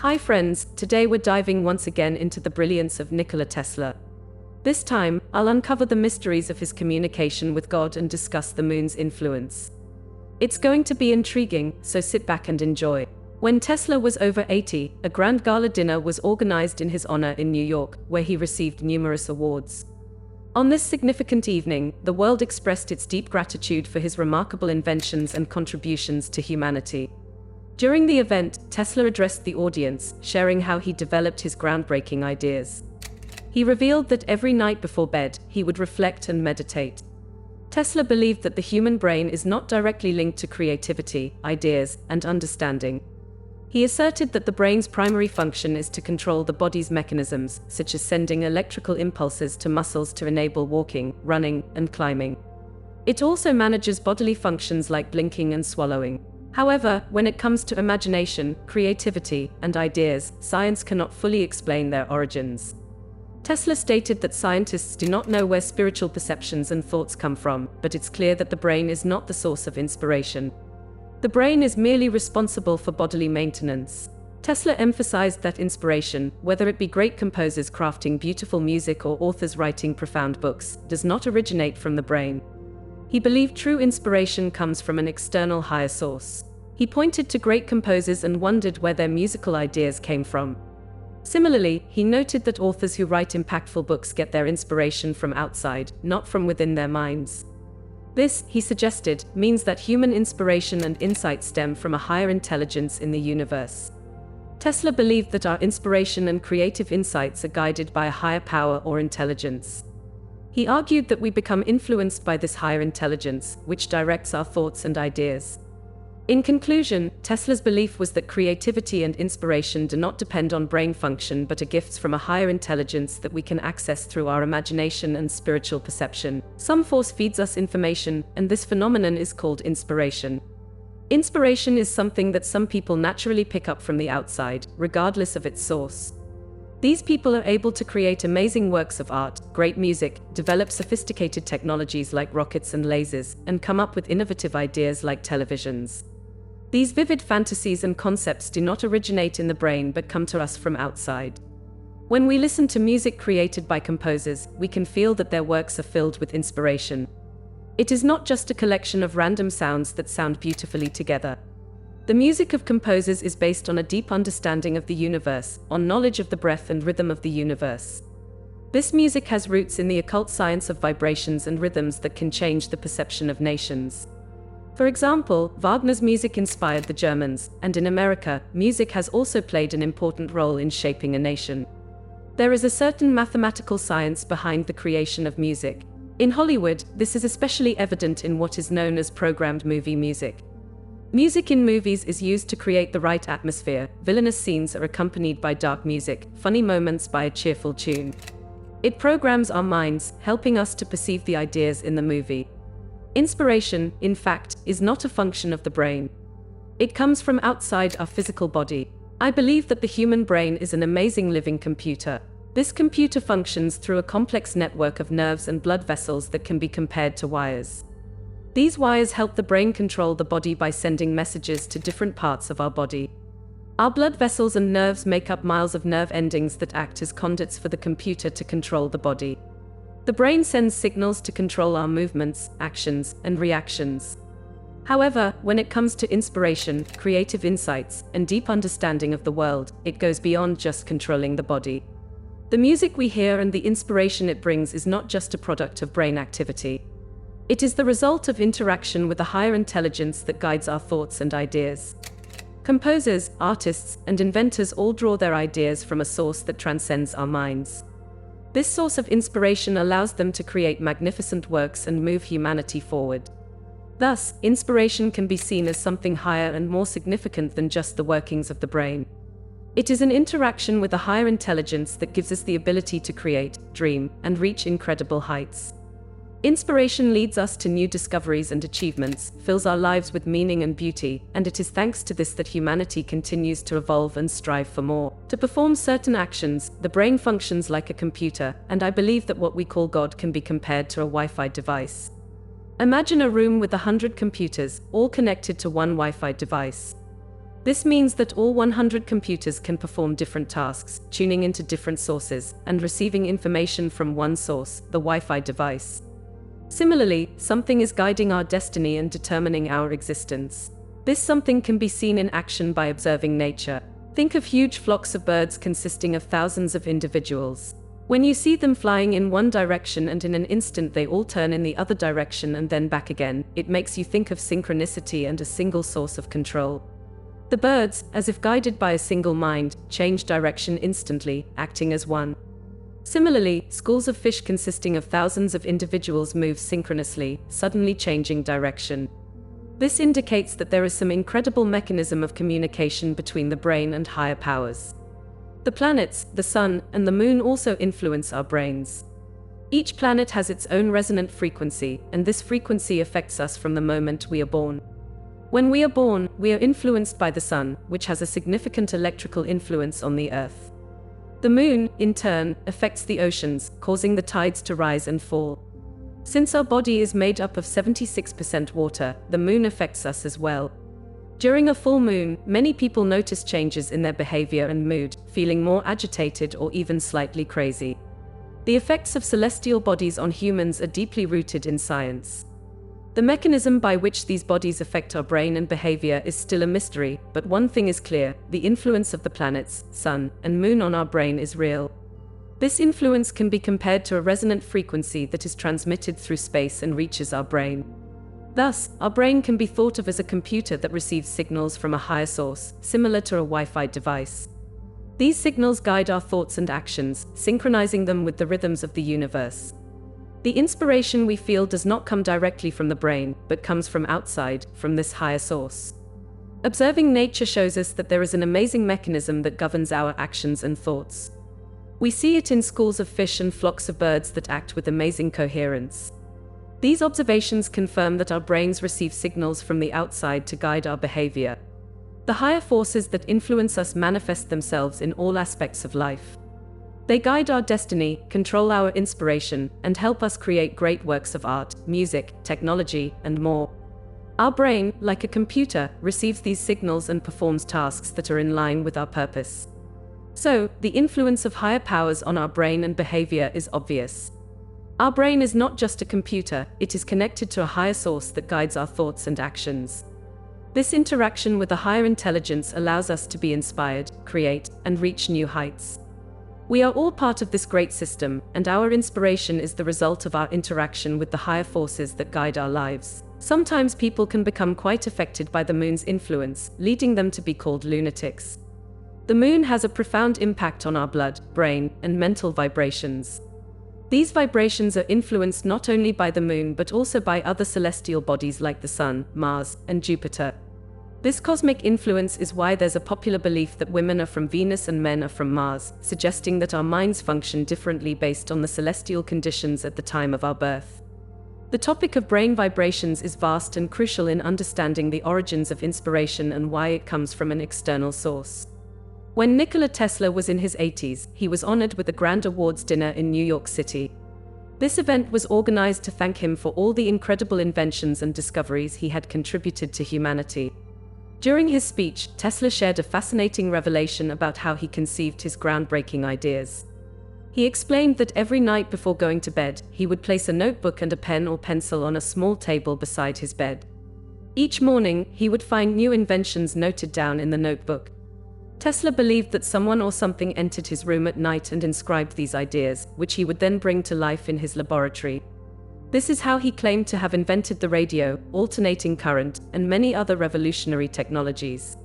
Hi friends, today we're diving once again into the brilliance of Nikola Tesla. This time, I'll uncover the mysteries of his communication with God and discuss the moon's influence. It's going to be intriguing, so sit back and enjoy. When Tesla was over 80, a grand gala dinner was organized in his honor in New York, where he received numerous awards. On this significant evening, the world expressed its deep gratitude for his remarkable inventions and contributions to humanity. During the event, Tesla addressed the audience, sharing how he developed his groundbreaking ideas. He revealed that every night before bed, he would reflect and meditate. Tesla believed that the human brain is not directly linked to creativity, ideas, and understanding. He asserted that the brain's primary function is to control the body's mechanisms, such as sending electrical impulses to muscles to enable walking, running, and climbing. It also manages bodily functions like blinking and swallowing. However, when it comes to imagination, creativity, and ideas, science cannot fully explain their origins. Tesla stated that scientists do not know where spiritual perceptions and thoughts come from, but it's clear that the brain is not the source of inspiration. The brain is merely responsible for bodily maintenance. Tesla emphasized that inspiration, whether it be great composers crafting beautiful music or authors writing profound books, does not originate from the brain. He believed true inspiration comes from an external higher source. He pointed to great composers and wondered where their musical ideas came from. Similarly, he noted that authors who write impactful books get their inspiration from outside, not from within their minds. This, he suggested, means that human inspiration and insight stem from a higher intelligence in the universe. Tesla believed that our inspiration and creative insights are guided by a higher power or intelligence. He argued that we become influenced by this higher intelligence, which directs our thoughts and ideas. In conclusion, Tesla's belief was that creativity and inspiration do not depend on brain function but are gifts from a higher intelligence that we can access through our imagination and spiritual perception. Some force feeds us information, and this phenomenon is called inspiration. Inspiration is something that some people naturally pick up from the outside, regardless of its source. These people are able to create amazing works of art, great music, develop sophisticated technologies like rockets and lasers, and come up with innovative ideas like televisions. These vivid fantasies and concepts do not originate in the brain but come to us from outside. When we listen to music created by composers, we can feel that their works are filled with inspiration. It is not just a collection of random sounds that sound beautifully together. The music of composers is based on a deep understanding of the universe, on knowledge of the breath and rhythm of the universe. This music has roots in the occult science of vibrations and rhythms that can change the perception of nations. For example, Wagner's music inspired the Germans, and in America, music has also played an important role in shaping a nation. There is a certain mathematical science behind the creation of music. In Hollywood, this is especially evident in what is known as programmed movie music. Music in movies is used to create the right atmosphere. Villainous scenes are accompanied by dark music, funny moments by a cheerful tune. It programs our minds, helping us to perceive the ideas in the movie. Inspiration, in fact, is not a function of the brain. It comes from outside our physical body. I believe that the human brain is an amazing living computer. This computer functions through a complex network of nerves and blood vessels that can be compared to wires. These wires help the brain control the body by sending messages to different parts of our body. Our blood vessels and nerves make up miles of nerve endings that act as conduits for the computer to control the body. The brain sends signals to control our movements, actions, and reactions. However, when it comes to inspiration, creative insights, and deep understanding of the world, it goes beyond just controlling the body. The music we hear and the inspiration it brings is not just a product of brain activity. It is the result of interaction with a higher intelligence that guides our thoughts and ideas. Composers, artists, and inventors all draw their ideas from a source that transcends our minds. This source of inspiration allows them to create magnificent works and move humanity forward. Thus, inspiration can be seen as something higher and more significant than just the workings of the brain. It is an interaction with a higher intelligence that gives us the ability to create, dream, and reach incredible heights. Inspiration leads us to new discoveries and achievements, fills our lives with meaning and beauty, and it is thanks to this that humanity continues to evolve and strive for more. To perform certain actions, the brain functions like a computer, and I believe that what we call God can be compared to a Wi-Fi device. Imagine a room with 100 computers, all connected to one Wi-Fi device. This means that all 100 computers can perform different tasks, tuning into different sources, and receiving information from one source, the Wi-Fi device. Similarly, something is guiding our destiny and determining our existence. This something can be seen in action by observing nature. Think of huge flocks of birds consisting of thousands of individuals. When you see them flying in one direction and in an instant they all turn in the other direction and then back again, it makes you think of synchronicity and a single source of control. The birds, as if guided by a single mind, change direction instantly, acting as one. Similarly, schools of fish consisting of thousands of individuals move synchronously, suddenly changing direction. This indicates that there is some incredible mechanism of communication between the brain and higher powers. The planets, the sun, and the moon also influence our brains. Each planet has its own resonant frequency, and this frequency affects us from the moment we are born. When we are born, we are influenced by the sun, which has a significant electrical influence on the Earth. The moon, in turn, affects the oceans, causing the tides to rise and fall. Since our body is made up of 76% water, the moon affects us as well. During a full moon, many people notice changes in their behavior and mood, feeling more agitated or even slightly crazy. The effects of celestial bodies on humans are deeply rooted in science. The mechanism by which these bodies affect our brain and behavior is still a mystery, but one thing is clear: the influence of the planets, sun, and moon on our brain is real. This influence can be compared to a resonant frequency that is transmitted through space and reaches our brain. Thus, our brain can be thought of as a computer that receives signals from a higher source, similar to a Wi-Fi device. These signals guide our thoughts and actions, synchronizing them with the rhythms of the universe. The inspiration we feel does not come directly from the brain, but comes from outside, from this higher source. Observing nature shows us that there is an amazing mechanism that governs our actions and thoughts. We see it in schools of fish and flocks of birds that act with amazing coherence. These observations confirm that our brains receive signals from the outside to guide our behavior. The higher forces that influence us manifest themselves in all aspects of life. They guide our destiny, control our inspiration, and help us create great works of art, music, technology, and more. Our brain, like a computer, receives these signals and performs tasks that are in line with our purpose. So, the influence of higher powers on our brain and behavior is obvious. Our brain is not just a computer, it is connected to a higher source that guides our thoughts and actions. This interaction with a higher intelligence allows us to be inspired, create, and reach new heights. We are all part of this great system, and our inspiration is the result of our interaction with the higher forces that guide our lives. Sometimes people can become quite affected by the moon's influence, leading them to be called lunatics. The moon has a profound impact on our blood, brain, and mental vibrations. These vibrations are influenced not only by the moon but also by other celestial bodies like the Sun, Mars, and Jupiter. This cosmic influence is why there's a popular belief that women are from Venus and men are from Mars, suggesting that our minds function differently based on the celestial conditions at the time of our birth. The topic of brain vibrations is vast and crucial in understanding the origins of inspiration and why it comes from an external source. When Nikola Tesla was in his 80s, he was honored with a grand awards dinner in New York City. This event was organized to thank him for all the incredible inventions and discoveries he had contributed to humanity. During his speech, Tesla shared a fascinating revelation about how he conceived his groundbreaking ideas. He explained that every night before going to bed, he would place a notebook and a pen or pencil on a small table beside his bed. Each morning, he would find new inventions noted down in the notebook. Tesla believed that someone or something entered his room at night and inscribed these ideas, which he would then bring to life in his laboratory. This is how he claimed to have invented the radio, alternating current, and many other revolutionary technologies.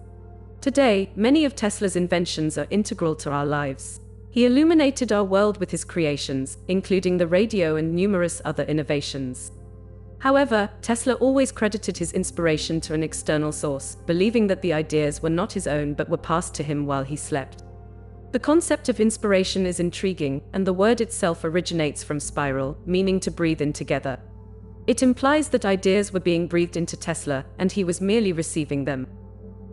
Today, many of Tesla's inventions are integral to our lives. He illuminated our world with his creations, including the radio and numerous other innovations. However, Tesla always credited his inspiration to an external source, believing that the ideas were not his own but were passed to him while he slept. The concept of inspiration is intriguing, and the word itself originates from spiral, meaning to breathe in together. It implies that ideas were being breathed into Tesla, and he was merely receiving them.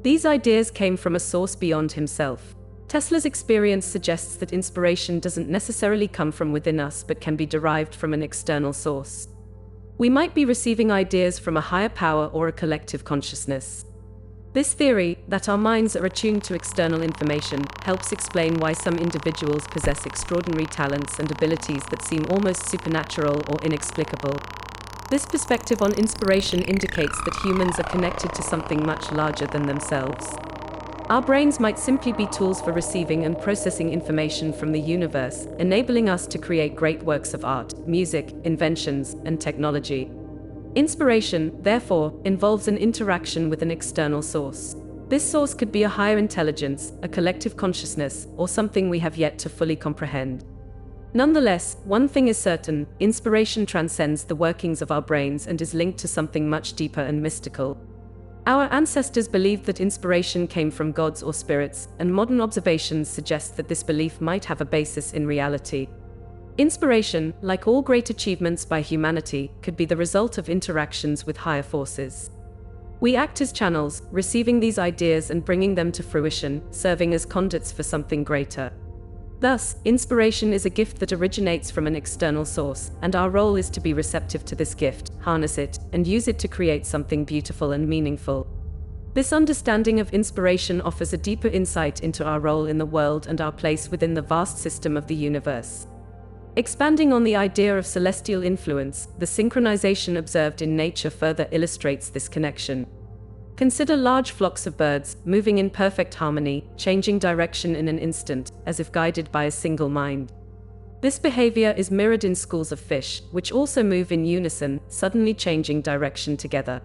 These ideas came from a source beyond himself. Tesla's experience suggests that inspiration doesn't necessarily come from within us but can be derived from an external source. We might be receiving ideas from a higher power or a collective consciousness. This theory, that our minds are attuned to external information, helps explain why some individuals possess extraordinary talents and abilities that seem almost supernatural or inexplicable. This perspective on inspiration indicates that humans are connected to something much larger than themselves. Our brains might simply be tools for receiving and processing information from the universe, enabling us to create great works of art, music, inventions, and technology. Inspiration, therefore, involves an interaction with an external source. This source could be a higher intelligence, a collective consciousness, or something we have yet to fully comprehend. Nonetheless, one thing is certain: inspiration transcends the workings of our brains and is linked to something much deeper and mystical. Our ancestors believed that inspiration came from gods or spirits, and modern observations suggest that this belief might have a basis in reality. Inspiration, like all great achievements by humanity, could be the result of interactions with higher forces. We act as channels, receiving these ideas and bringing them to fruition, serving as conduits for something greater. Thus, inspiration is a gift that originates from an external source, and our role is to be receptive to this gift, harness it, and use it to create something beautiful and meaningful. This understanding of inspiration offers a deeper insight into our role in the world and our place within the vast system of the universe. Expanding on the idea of celestial influence, the synchronization observed in nature further illustrates this connection. Consider large flocks of birds, moving in perfect harmony, changing direction in an instant, as if guided by a single mind. This behavior is mirrored in schools of fish, which also move in unison, suddenly changing direction together.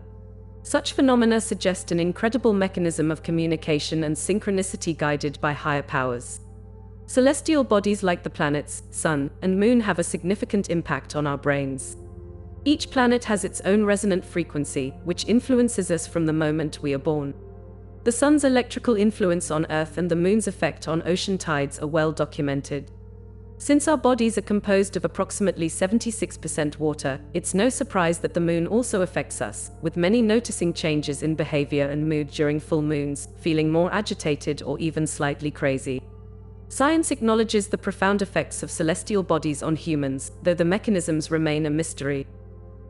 Such phenomena suggest an incredible mechanism of communication and synchronicity guided by higher powers. Celestial bodies like the planets, sun, and moon have a significant impact on our brains. Each planet has its own resonant frequency, which influences us from the moment we are born. The sun's electrical influence on Earth and the moon's effect on ocean tides are well documented. Since our bodies are composed of approximately 76% water, it's no surprise that the moon also affects us, with many noticing changes in behavior and mood during full moons, feeling more agitated or even slightly crazy. Science acknowledges the profound effects of celestial bodies on humans, though the mechanisms remain a mystery.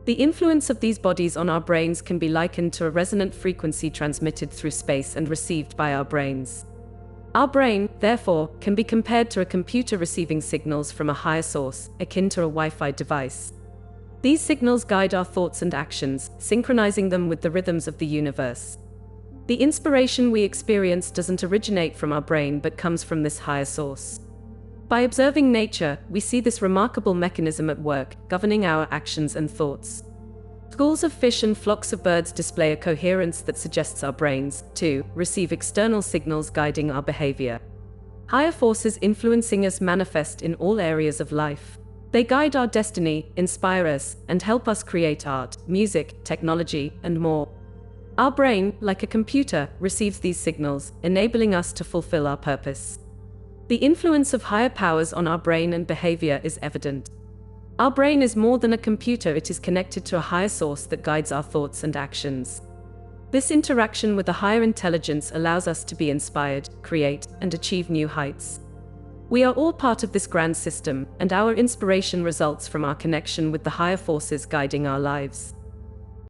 The influence of these bodies on our brains can be likened to a resonant frequency transmitted through space and received by our brains. Our brain, therefore, can be compared to a computer receiving signals from a higher source, akin to a Wi-Fi device. These signals guide our thoughts and actions, synchronizing them with the rhythms of the universe. The inspiration we experience doesn't originate from our brain but comes from this higher source. By observing nature, we see this remarkable mechanism at work, governing our actions and thoughts. Schools of fish and flocks of birds display a coherence that suggests our brains, too, receive external signals guiding our behavior. Higher forces influencing us manifest in all areas of life. They guide our destiny, inspire us, and help us create art, music, technology, and more. Our brain, like a computer, receives these signals, enabling us to fulfill our purpose. The influence of higher powers on our brain and behavior is evident. Our brain is more than a computer, it is connected to a higher source that guides our thoughts and actions. This interaction with a higher intelligence allows us to be inspired, create, and achieve new heights. We are all part of this grand system, and our inspiration results from our connection with the higher forces guiding our lives.